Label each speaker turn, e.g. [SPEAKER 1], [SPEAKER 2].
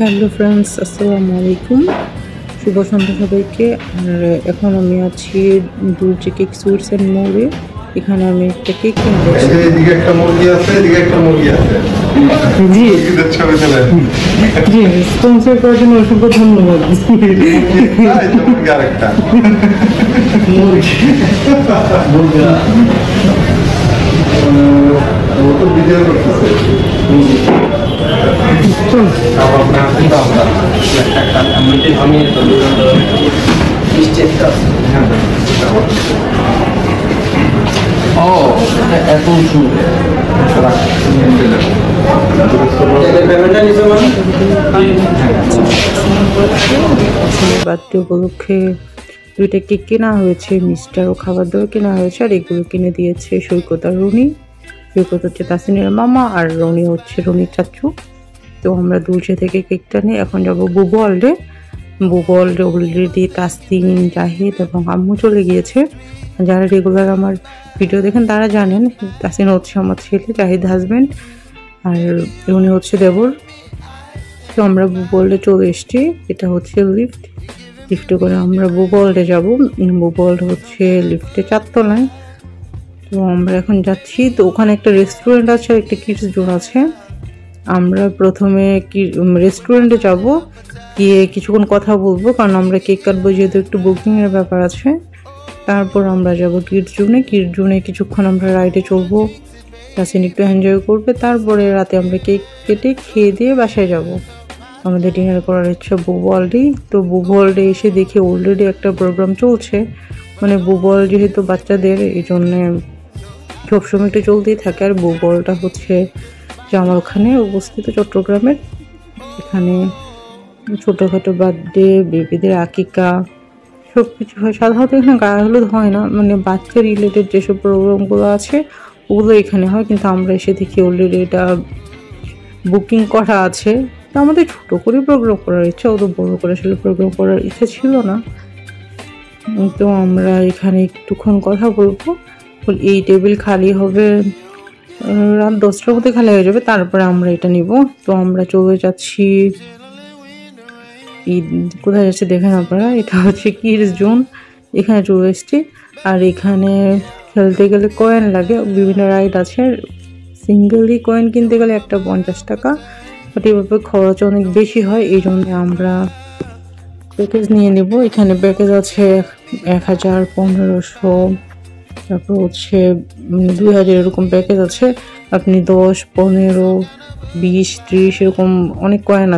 [SPEAKER 1] Hello friends, আসসালামু আলাইকুম। শুভ সন্ধ্যা সবাইকে। আর এখন আমি আছি দুলচে কেক সুইটস অ্যান্ড মোরে। এখানে আমি একটা কেক কিনতে এসেছি।
[SPEAKER 2] এদিকে একটা মুরগি আছে, এদিকে একটা মুরগি আছে।
[SPEAKER 1] জি
[SPEAKER 2] মুরগিদের ছবি তোলা।
[SPEAKER 1] জি, স্পন্সর করার জন্য অসংখ্য ধন্যবাদ।
[SPEAKER 2] এই তো মুরগি আরেকটা। ও তো ভিডিও করতেছে।
[SPEAKER 1] বার্থডে উপলক্ষে দুইটা কেক কেনা হয়েছে, মিষ্টি ও খাবার দাবার কেনা হয়েছে। আর এগুলো কিনে দিয়েছে সৈকত আর রুনি। সৈকত হচ্ছে তাসিনের মামা আর রনি হচ্ছে রনির চাচু। তো আমরা দুলচে থেকে কেকটা নিয়ে এখন যাবো বুবু ওয়ার্ল্ডে। বুবু ওয়ার্ল্ডে অলরেডি তাসিন, জাহিদ এবং আম্মু চলে গিয়েছে। যারা রেগুলার আমার ভিডিও দেখেন তারা জানেন তাসিন হচ্ছে আমার ছেলে, জাহিদ হাজব্যান্ড, আর রনি হচ্ছে দেবর। তো আমরা বুবু ওয়ার্ল্ডে চলে এসেছি। এটা হচ্ছে লিফটে করে আমরা বুবু ওয়ার্ল্ডে যাবো। বুবু ওয়ার্ল্ড হচ্ছে লিফটে 4 তলায়। তো আমরা এখন যাচ্ছি। তো ওখানে একটা রেস্টুরেন্ট আছে, একটা কিডস জোন আছে। আমরা প্রথমে রেস্টুরেন্টে যাব, গিয়ে কিছুক্ষণ কথা বলবো, কারণ আমরা কেক কাটবো যেহেতু একটু বুকিংয়ের ব্যাপার আছে। তারপর আমরা যাব কিডস জোনে কিছুক্ষণ আমরা রাইডে চলবো, তাসিন একটু এনজয় করবে। তারপরে রাতে আমরা কেক কেটে খেয়ে দিয়ে বাসায় যাব। আমাদের ডিনার করার ইচ্ছা বুবু ওয়ার্ল্ডেই। তো বুবু ওয়ার্ল্ডে এসে দেখি অলরেডি একটা প্রোগ্রাম চলছে। মানে বুবু ওয়ার্ল্ড যেহেতু বাচ্চাদের, এই জন্যে সবসময় একটু চলতেই থাকে। আর বুবু ওয়ার্ল্ডটা হচ্ছে জামালখানে অবস্থিত, চট্টগ্রামের। এখানে ছোটোখাটো বার্থডে, বেবিদের আকিকা সব কিছু হয়। সাধারণত এখানে গায়ে হলুদ হয় না, মানে বাচ্চা রিলেটেড যেসব প্রোগ্রামগুলো আছে ওগুলো এখানে হয়। কিন্তু আমরা এসে দেখি অলরেডি এটা বুকিং করা আছে। তো আমাদের ছোটো করে প্রোগ্রাম করার ইচ্ছা, অত বড়ো করে আসলে প্রোগ্রাম করার ইচ্ছা ছিল না। তো আমরা এখানে একটুক্ষণ কথা বলবো। এই টেবিল খালি হবে রাত 10টার মধ্যে খালি হয়ে যাবে, তারপরে আমরা এটা নিব। তো আমরা চলে যাচ্ছি, কোথায় যাচ্ছে দেখেন আপনারা, এটা হচ্ছে কিডস জোন। এখানে চলে এসছি। আর এখানে খেলতে গেলে কয়েন লাগে, বিভিন্ন রাইড আছে। সিঙ্গেলি কয়েন কিনতে গেলে একটা 50 টাকা, বাট এভাবে খরচ অনেক বেশি হয়। এই জন্য আমরা প্যাকেজ নিয়ে নেব। এখানে প্যাকেজ আছে 1000, 1500, তারপর হচ্ছে 2000, এরকম প্যাকেজ আছে। আপনি 10, 15, 20, 30 এরকম অনেক কয়েন আছে।